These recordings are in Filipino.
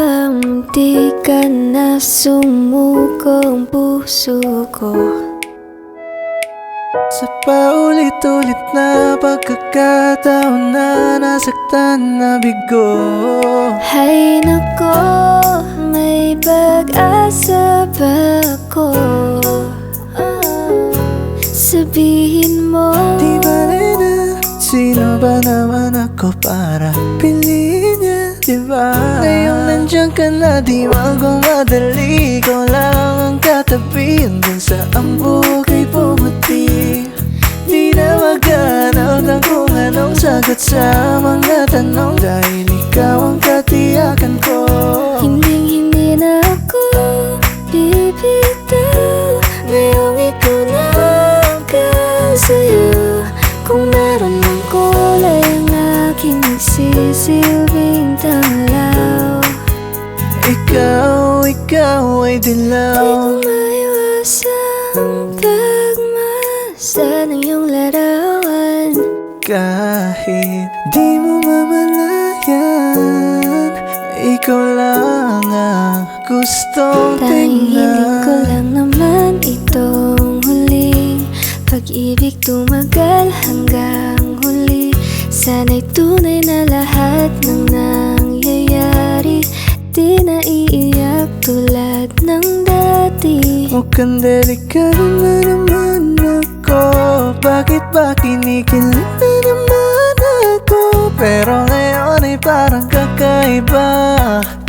bang di ka na sumuko ang puso ko? Sa paulit-ulit na pagkakataon na nasaktan na bigo. Hay nako, may pag-asa ba ako? Sabihin mo, Di bale na, sino ba naman ako para piliin niya, diba? Ngayong nandiyan ka na, di magmamadali. Ikaw lang ang katabi hanggang sa ang bukay pumuti. Di na maghanap ng kung anong sagot sa mga tanong, dahil ikaw ang katiyakan ko. hinding-hindi na ako bibitaw. Ngayong ikaw na ang kasayo. Kung meron ng kulay ang aking nagsisilbing tanglaw. Ikaw ay Di dilaw. ko maiwasang pagmasa ng iyong larawan. Kahit di mo mamalayan, ikaw lang ang gustong Tanging hiling ko tingnan. lang naman itong huling pag-ibig tumagal hanggang huli. Sana'y tunay na lahat ng nangyayari, di na iiyak tulad ng dati. Mukhang delikado na naman ako. Bakit ba kinikilig na naman ako? Pero ngayon ay parang kakaiba.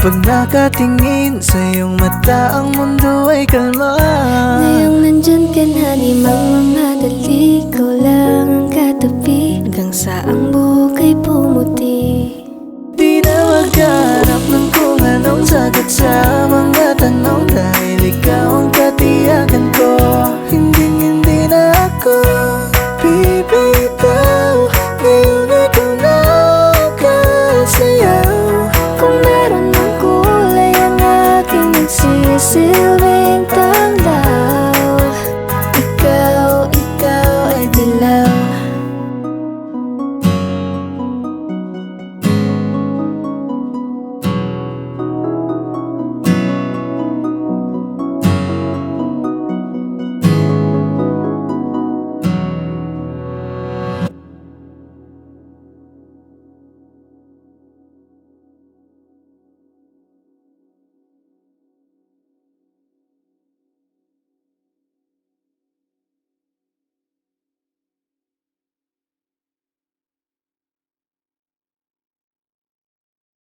Pag nakatingin sa iyong mata, ang mundo ay kalma. Ngayong nandyan ka na, di magmamadali. Ikaw lang ang katabi hanggang sa ang buhok ay pumuti. Di na maghanap ng kung anong sagot sa mga tanong, dahil ikaw ang